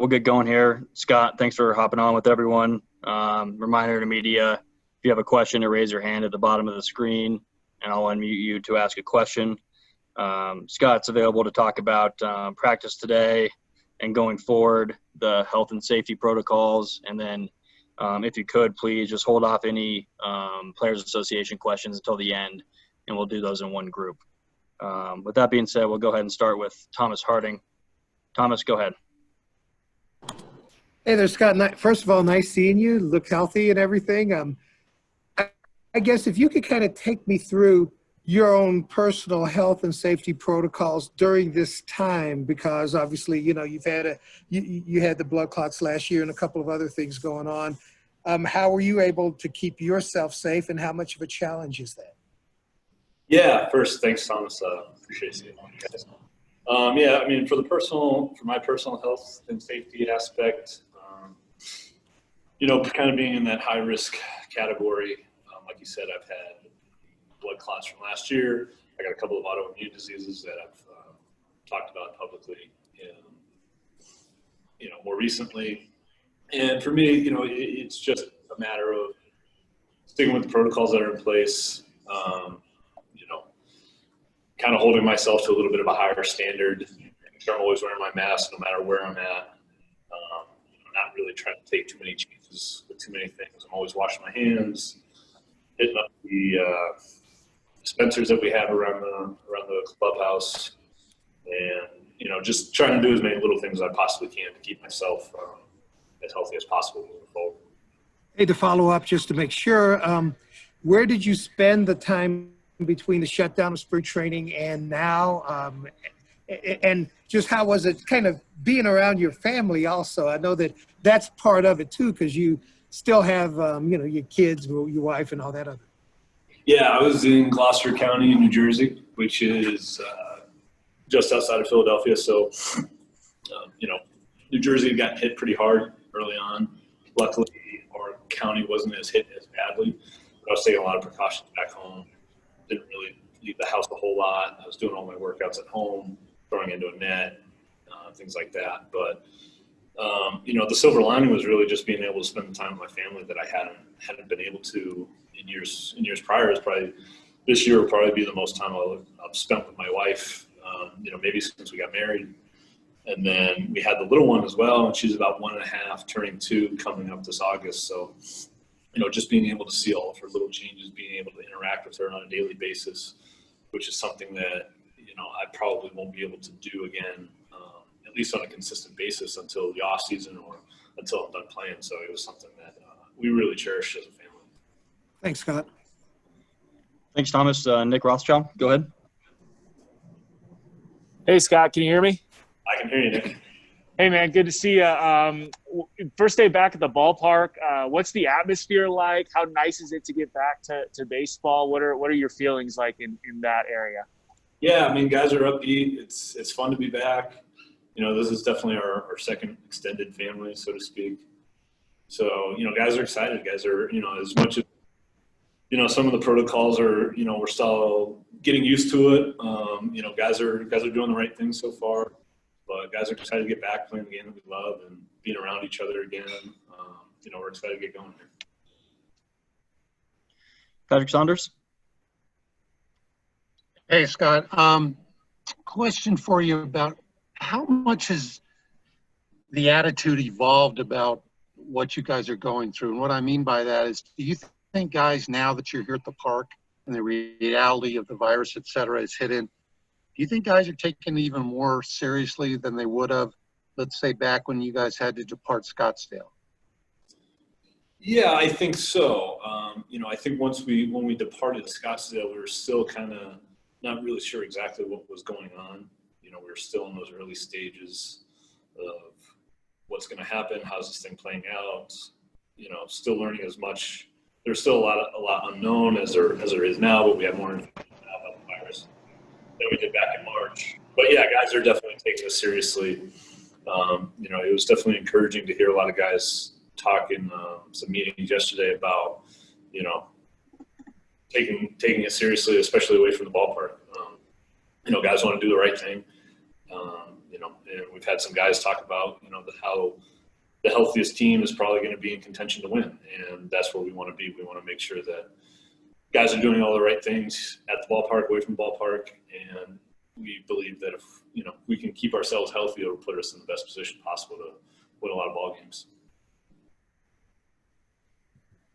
We'll get going here. Scott, thanks for hopping on with everyone. Reminder to media, if you have a question, to raise your hand at the bottom of the screen, and I'll unmute you to ask a question. Scott's available to talk about practice today and going forward, the health and safety protocols, and then if you could, please just hold off any Players Association questions until the end, and we'll do those in one group. With that being said, we'll go ahead and start with Thomas Harding. Thomas, go ahead. Hey there, Scott. First of all, nice seeing you. Look healthy and everything. I guess if you could kind of take me through your own personal health and safety protocols during this time, because obviously, you know, you had the blood clots last year and a couple of other things going on. How were you able to keep yourself safe, and how much of a challenge is that? Yeah, first, thanks, Thomas. Appreciate seeing you guys. Yeah, I mean, for my personal health and safety aspect, you know, kind of being in that high risk category, like you said, I've had blood clots from last year. I got a couple of autoimmune diseases that I've talked about publicly, you know, more recently. And for me, you know, it's just a matter of sticking with the protocols that are in place. You know, kind of holding myself to a little bit of a higher standard. Making sure I'm always wearing my mask no matter where I'm at. Not really trying to take too many chances with too many things. I'm always washing my hands, hitting up the dispensers that we have around the clubhouse, and you know, just trying to do as many little things as I possibly can to keep myself as healthy as possible moving forward. Hey, to follow up, just to make sure, where did you spend the time between the shutdown of spring training and now? And just how was it kind of being around your family also? I know that that's part of it too, because you still have, you know, your kids, your wife, and all that other. Yeah, I was in Gloucester County, New Jersey, which is just outside of Philadelphia. So, you know, New Jersey had gotten hit pretty hard early on. Luckily, our county wasn't as hit as badly. But I was taking a lot of precautions back home. Didn't really leave the house a whole lot. I was doing all my workouts at home, throwing into a net, things like that. But, you know, the silver lining was really just being able to spend the time with my family that I hadn't been able to in years prior. This year will probably be the most time I've spent with my wife, you know, maybe since we got married. And then we had the little one as well, and she's about 1.5, turning 2, coming up this August. So, you know, just being able to see all of her little changes, being able to interact with her on a daily basis, which is something that, you know, I probably won't be able to do again, at least on a consistent basis until the off season or until I'm done playing. So it was something that we really cherished as a family. Thanks, Scott. Thanks, Thomas. Nick Rothschild, go ahead. Hey, Scott, can you hear me? I can hear you, Nick. Hey, man, good to see you. First day back at the ballpark. What's the atmosphere like? How nice is it to get back to baseball? What are your feelings like in that area? Yeah, I mean, guys are upbeat. It's fun to be back. You know, this is definitely our second extended family, so to speak. So, you know, guys are excited. Guys are, you know, as much as, you know, some of the protocols are, you know, we're still getting used to it. You know, guys are doing the right thing so far. But guys are excited to get back playing the game that we love and being around each other again. You know, we're excited to get going here. Patrick Saunders. Hey, Scott. Question for you about how much has the attitude evolved about what you guys are going through? And what I mean by that is, do you think, guys, now that you're here at the park and the reality of the virus, et cetera, is hit in, do you think guys are taking it even more seriously than they would have, let's say, back when you guys had to depart Scottsdale? Yeah, I think so. You know, I think when we departed Scottsdale, we were still kind of not really sure exactly what was going on. You know, we were still in those early stages of what's going to happen, how's this thing playing out. You know, still learning as much. There's still a lot unknown as there is now, but we have more information now about the virus than we did back in March. But yeah, guys are definitely taking this seriously. You know, it was definitely encouraging to hear a lot of guys talk in some meetings yesterday about, you know, taking it seriously, especially away from the ballpark. You know, guys want to do the right thing. You and we've had some guys talk about, how the healthiest team is probably going to be in contention to win. And that's where we want to be. We want to make sure that guys are doing all the right things at the ballpark, away from the ballpark. And we believe that if, we can keep ourselves healthy, it'll put us in the best position possible to win a lot of ball games.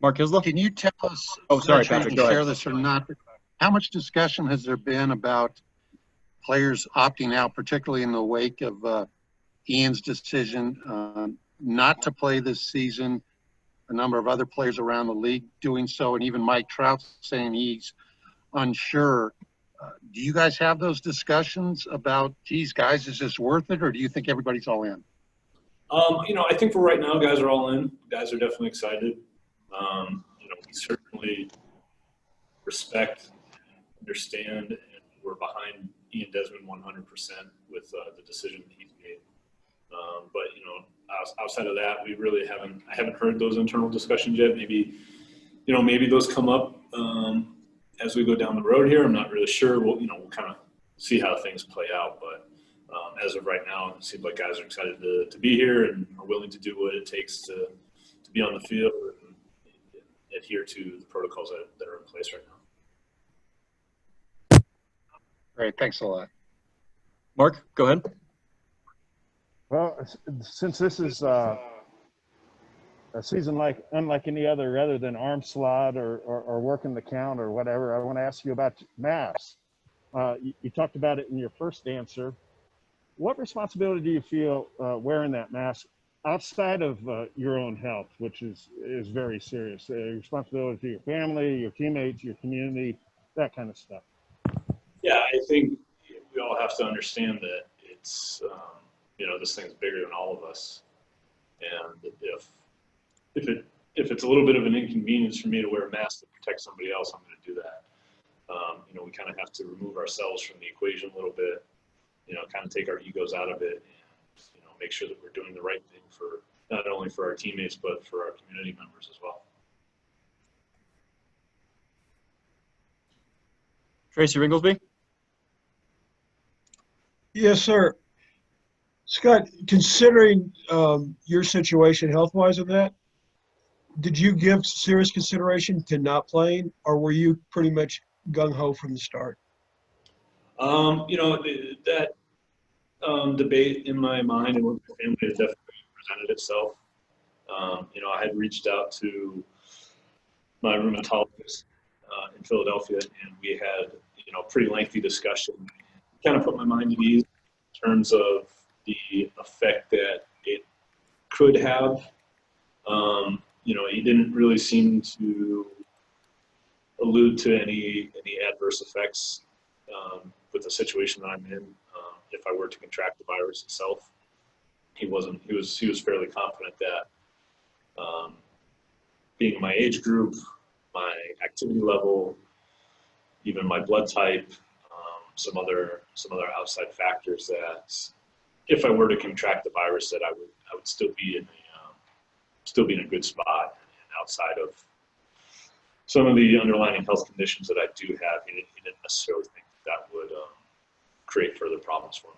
Mark Hisla? Can you tell us, Oh, sorry, I'm not sure Patrick, if go you ahead. share this or not, but how much discussion has there been about players opting out, particularly in the wake of Ian's decision not to play this season, a number of other players around the league doing so, and even Mike Trout saying he's unsure. Do you guys have those discussions about, geez, guys, is this worth it, or do you think everybody's all in? I think for right now, guys are all in. Guys are definitely excited. We certainly respect, understand, and we're behind Ian Desmond 100% with the decision that he's made. But outside of that, I haven't heard those internal discussions yet. Maybe those come up as we go down the road here. I'm not really sure. We'll kind of see how things play out. But as of right now, it seems like guys are excited to be here and are willing to do what it takes to be on the field and adhere to the protocols that are in place right now. Great, thanks a lot. Mark, go ahead. Well, since this is a season unlike any other than arm slot or working the count or whatever, I want to ask you about masks. You talked about it in your first answer. What responsibility do you feel wearing that mask outside of your own health, which is very serious? Responsibility to your family, your teammates, your community, that kind of stuff. Yeah, I think we all have to understand that it's this thing's bigger than all of us, and if it's a little bit of an inconvenience for me to wear a mask to protect somebody else, I'm going to do that. We kind of have to remove ourselves from the equation a little bit, kind of take our egos out of it, and make sure that we're doing the right thing for not only for our teammates but for our community members as well. Tracy Ringlesby? Yes, sir. Scott, considering your situation health-wise of that, did you give serious consideration to not playing, or were you pretty much gung-ho from the start? That debate in my mind and with my family has definitely presented itself. I had reached out to my rheumatologist in Philadelphia, and we had a pretty lengthy discussion. Kind of put my mind at ease in terms of the effect that it could have. He didn't really seem to allude to any adverse effects with the situation that I'm in. If I were to contract the virus itself, he was fairly confident that being my age group, my activity level, even my blood type, some other outside factors, that if I were to contract the virus, that I would still be in a good spot. And outside of some of the underlying health conditions that I do have, he didn't necessarily think that would create further problems for me.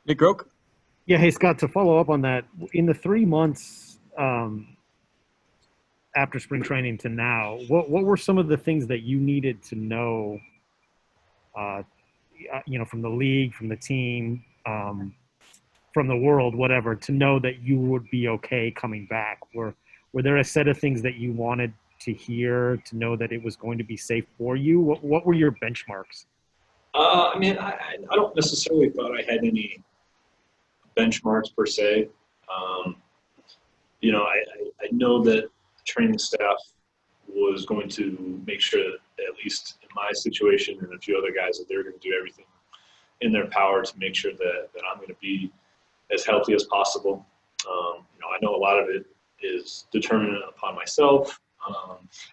Nick Groke? Yeah, hey, Scott, to follow up on that, in the 3 months after spring training to now, what were some of the things that you needed to know, from the league, from the team, from the world, whatever, to know that you would be okay coming back? Were there a set of things that you wanted to hear to know that it was going to be safe for you? What were your benchmarks? I don't necessarily thought I had any benchmarks per se. I know that the training staff was going to make sure that, at least in my situation and a few other guys, that they're going to do everything in their power to make sure that I'm going to be as healthy as possible. I know a lot of it is determined upon myself.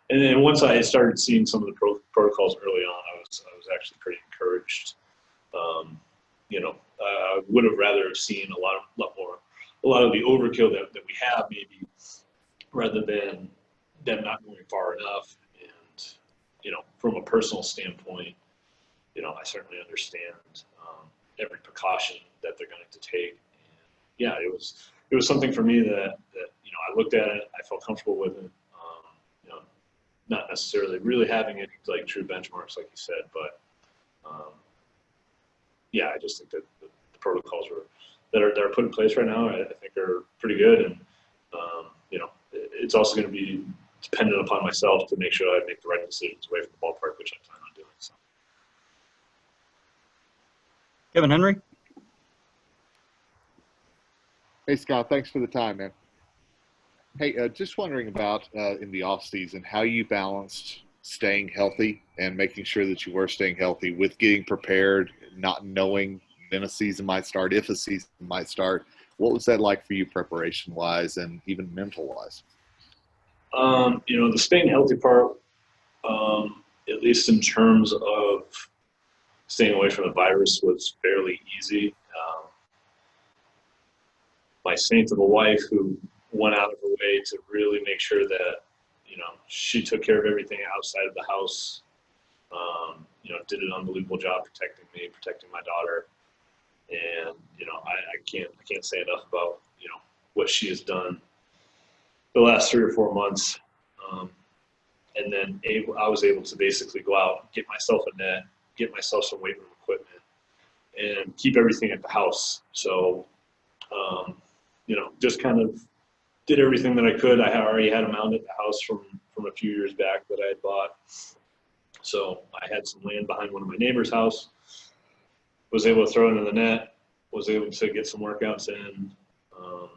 And then once I started seeing some of the protocols early on, I was actually pretty encouraged. I would have rather seen a lot of the overkill that we have, maybe, rather than them not going far enough. And from a personal standpoint, I certainly understand every precaution that they're going to take. And yeah, it was something for me that I looked at it, I felt comfortable with it. Not necessarily really having it like true benchmarks, like you said, but yeah, I just think that the protocols that are put in place right now, I think are pretty good. And it's also going to be dependent upon myself to make sure I make the right decisions away from the ballpark, which I plan on doing. So. Kevin Henry. Hey, Scott, thanks for the time, man. Hey, just wondering about in the off season, how you balanced staying healthy and making sure that you were staying healthy with getting prepared, not knowing when a season might start, if a season might start. What was that like for you preparation wise and even mental wise? The staying healthy part, at least in terms of staying away from the virus, was fairly easy. My saint of a wife who went out of her way to really make sure that, she took care of everything outside of the house, did an unbelievable job protecting me, protecting my daughter. And, I can't say enough about, what she has done the last 3 or 4 months. And then I was able to basically go out, get myself a net, get myself some weight room equipment, and keep everything at the house. So, just kind of did everything that I could. I already had a mound at the house from a few years back that I had bought. So I had some land behind one of my neighbor's house, was able to throw it in the net, was able to get some workouts in. And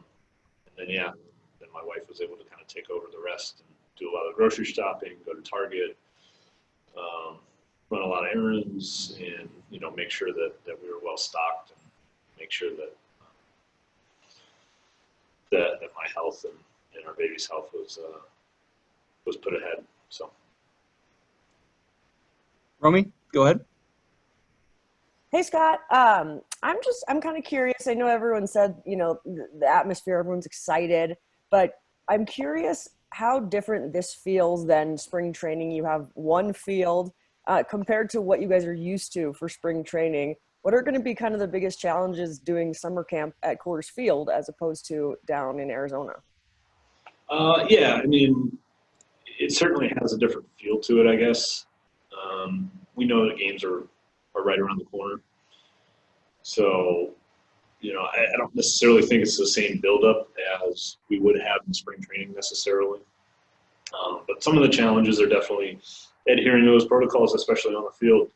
then, then my wife was able to kind of take over the rest and do a lot of grocery shopping, go to Target, run a lot of errands, and, make sure that we were well stocked and make sure that my health and our baby's health was put ahead. So, Romy, go ahead. Hey, Scott. I'm kind of curious. I know everyone said, the atmosphere, everyone's excited, but I'm curious how different this feels than spring training. You have one field compared to what you guys are used to for spring training. What are going to be kind of the biggest challenges doing summer camp at Coors Field as opposed to down in Arizona? It certainly has a different feel to it, I guess. We know the games are right around the corner. So, I don't necessarily think it's the same buildup as we would have in spring training necessarily. But some of the challenges are definitely adhering to those protocols, especially on the field,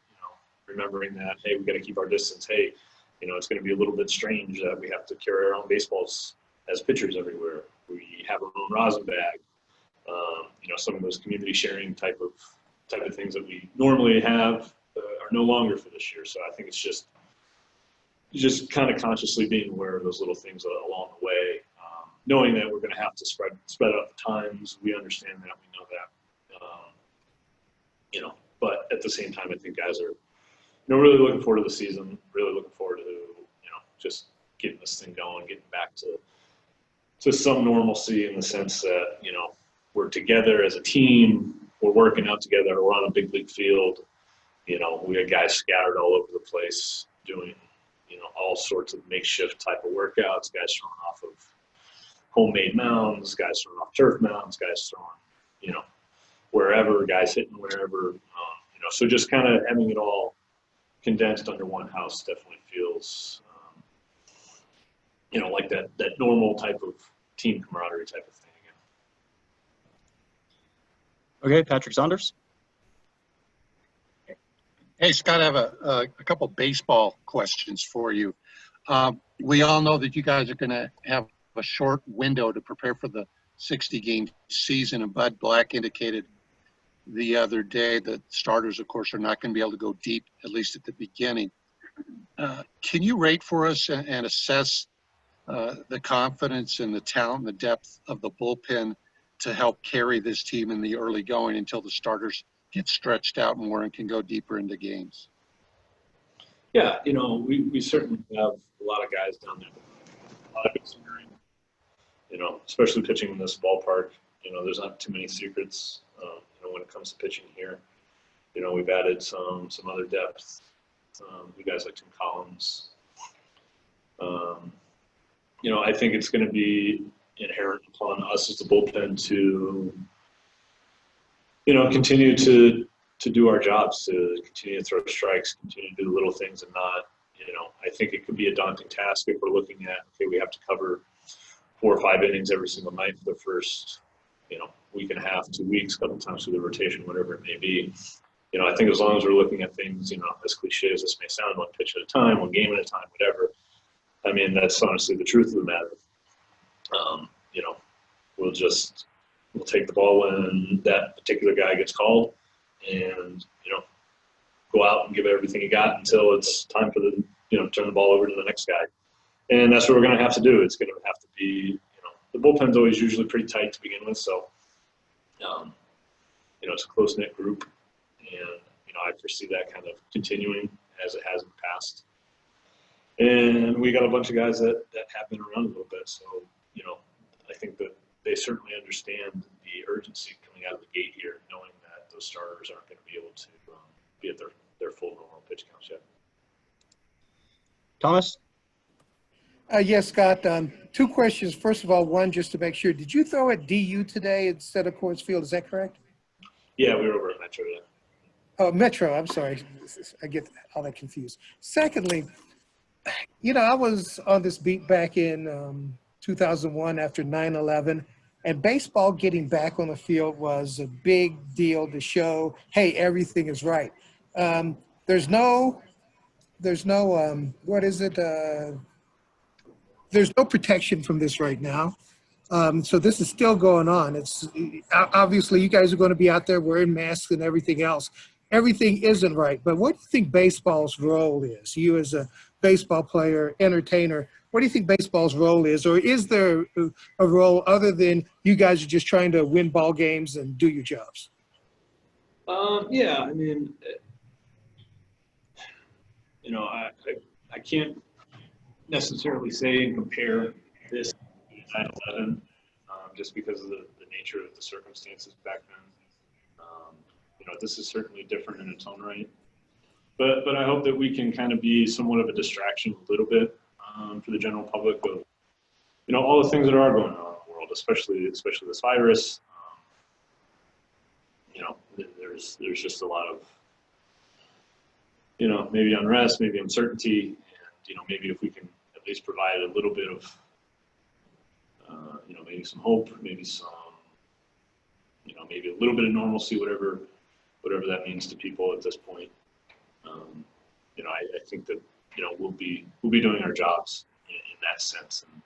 remembering that, hey, we got to keep our distance. Hey, it's going to be a little bit strange that we have to carry our own baseballs as pitchers everywhere. We have our own rosin bag. Some of those community sharing type of things that we normally have are no longer for this year. So I think it's just kind of consciously being aware of those little things along the way, knowing that we're going to have to spread out the times. We understand that. We know that. But at the same time, I think guys are, really looking forward to the season. Really looking forward to, just getting this thing going, getting back to some normalcy in the sense that, we're together as a team. We're working out together. We're on a big league field. We got guys scattered all over the place doing, all sorts of makeshift type of workouts, guys throwing off of homemade mounds, guys throwing off turf mounds, guys throwing, wherever, guys hitting wherever. So just kind of having it all condensed under one house definitely feels, like that normal type of team camaraderie type of thing. Okay, Patrick Saunders. Hey, Scott, I have a couple baseball questions for you. We all know that you guys are going to have a short window to prepare for the 60-game season, and Bud Black indicated the other day that starters, of course, are not going to be able to go deep, at least at the beginning. Can you rate for us and assess the confidence and the talent and the depth of the bullpen to help carry this team in the early going until the starters get stretched out more and can go deeper into games? Yeah, we certainly have a lot of guys down there, a lot of experience, especially pitching in this ballpark. There's not too many secrets, when it comes to pitching here. We've added some other depth You guys like Tim Collins. I think it's going to be inherent upon us as the bullpen to, continue to do our jobs, to continue to throw strikes, continue to do the little things and not, I think it could be a daunting task if we're looking at, okay, we have to cover 4 or 5 innings every single night for the first, week and a half, 2 weeks, a couple times through the rotation, whatever it may be. I think as long as we're looking at things, as cliche as this may sound, 1 pitch at a time, 1 game at a time, whatever. I mean, that's honestly the truth of the matter. We'll take the ball when that particular guy gets called and, go out and give it everything you got until it's time for the, turn the ball over to the next guy. And that's what we're going to have to do. It's going to have to be, the bullpen's always usually pretty tight to begin with. So, it's a close-knit group. And, I foresee that kind of continuing as it has in the past. And we got a bunch of guys that have been around a little bit. So, I think that they certainly understand the urgency coming out of the gate here, knowing that those starters aren't going to be able to be at their full normal pitch counts yet. Thomas? Yes, Scott. 2 questions. First of all, one, just to make sure, did you throw at DU today instead of Coors Field? Is that correct? Yeah, we were over at Metro, yeah. Oh, Metro. I'm sorry. I get all that confused. Secondly, I was on this beat back in 2001 after 9/11, and baseball getting back on the field was a big deal to show, hey, everything is right. There's no protection from this right now. So this is still going on. It's obviously you guys are going to be out there wearing masks and everything else. Everything isn't right. But what do you think baseball's role is? You as a baseball player, entertainer, what do you think baseball's role is? Or is there a role other than you guys are just trying to win ball games and do your jobs? Yeah, I mean, I can't necessarily say and compare this to 9/11 just because of the nature of the circumstances back then. This is certainly different in its own right. But I hope that we can kind of be somewhat of a distraction a little bit for the general public of, all the things that are going on in the world, especially this virus. There's just a lot of, maybe unrest, maybe uncertainty, and, maybe if we can at least provide a little bit of, maybe some hope, maybe some, maybe a little bit of normalcy, whatever that means to people at this point. I think that, we'll be doing our jobs in that sense and,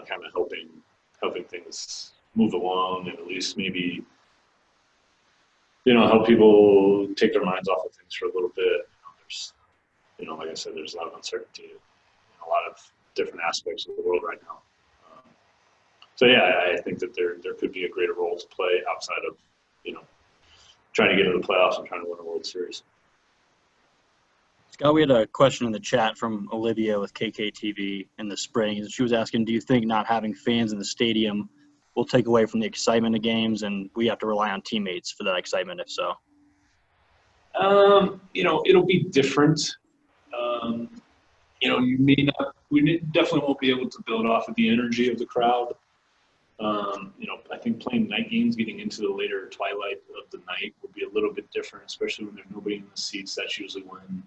kind of helping things move along and at least maybe, help people take their minds off of things for a little bit. There's, like I said, there's a lot of uncertainty in a lot of different aspects of the world right now. So yeah, I think that there could be a greater role to play outside of, trying to get into the playoffs and trying to win a World Series. Scott, we had a question in the chat from Olivia with KKTV in the spring. She was asking, do you think not having fans in the stadium will take away from the excitement of games and we have to rely on teammates for that excitement, if so? It'll be different. We definitely won't be able to build off of the energy of the crowd. I think playing night games, getting into the later twilight of the night will be a little bit different, especially when there's nobody in the seats. That's usually when,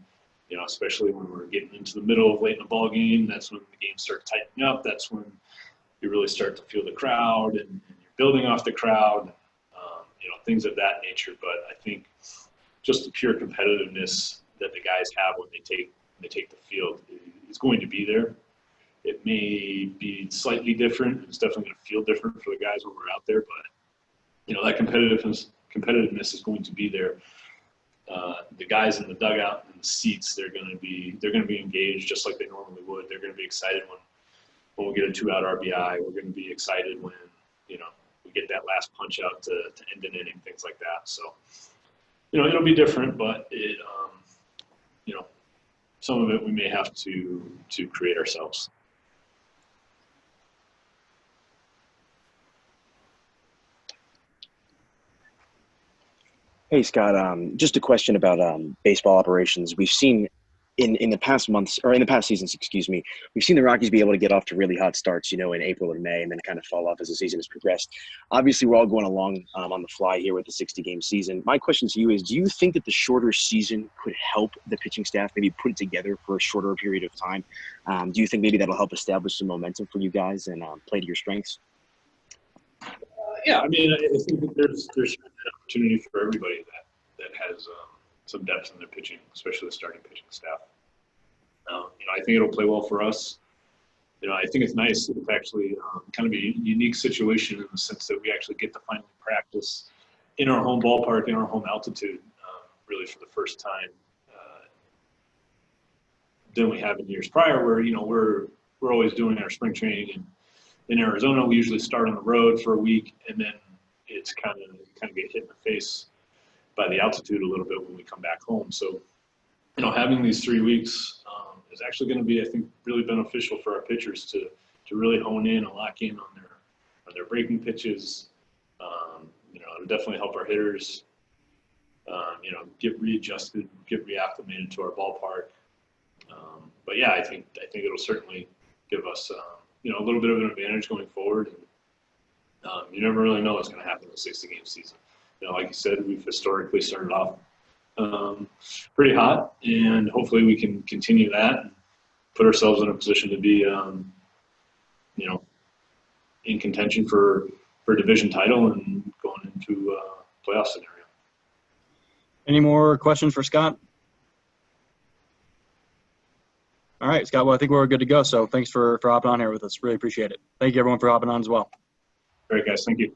especially when we're getting into the middle of late in the ball game, that's when the games start tightening up. That's when you really start to feel the crowd and you're building off the crowd, things of that nature. But I think just the pure competitiveness that the guys have when they take the field is going to be there. It may be slightly different. It's definitely going to feel different for the guys when we're out there, but that competitiveness is going to be there. The guys in the dugout and the seats, they're going to be engaged just like they normally would. They're going to be excited when we get a 2-out RBI. We're going to be excited when we get that last punch out to end an inning, things like that. So it'll be different, but it some of it we may have to create ourselves. Hey, Scott, just a question about baseball operations. We've seen in the past months, or in the past seasons, excuse me, we've seen the Rockies be able to get off to really hot starts, in April and May, and then kind of fall off as the season has progressed. Obviously, we're all going along on the fly here with the 60-game season. My question to you is, do you think that the shorter season could help the pitching staff maybe put it together for a shorter period of time? Do you think maybe that'll help establish some momentum for you guys and play to your strengths? Yeah, I mean, I think that there's an opportunity for everybody that has some depth in their pitching, especially the starting pitching staff. I think it'll play well for us. I think it's nice. It's actually kind of a unique situation in the sense that we actually get to finally practice in our home ballpark, in our home altitude, really for the first time than we have in years prior, where we're always doing our spring training, and in Arizona we usually start on the road for a week, and then it's kind of get hit in the face by the altitude a little bit when we come back home. So, having these 3 weeks is actually going to be, I think, really beneficial for our pitchers to really hone in and lock in on their breaking pitches. It'll definitely help our hitters, get readjusted, get reacclimated to our ballpark. But yeah, I think it'll certainly give us, a little bit of an advantage going forward. And, you never really know what's going to happen in the 60-game season. Like you said, we've historically started off pretty hot, and hopefully we can continue that and put ourselves in a position to be, in contention for a division title and going into a playoff scenario. Any more questions for Scott? All right, Scott, well, I think we're good to go. So thanks for hopping on here with us. Really appreciate it. Thank you, everyone, for hopping on as well. All right, guys. Thank you.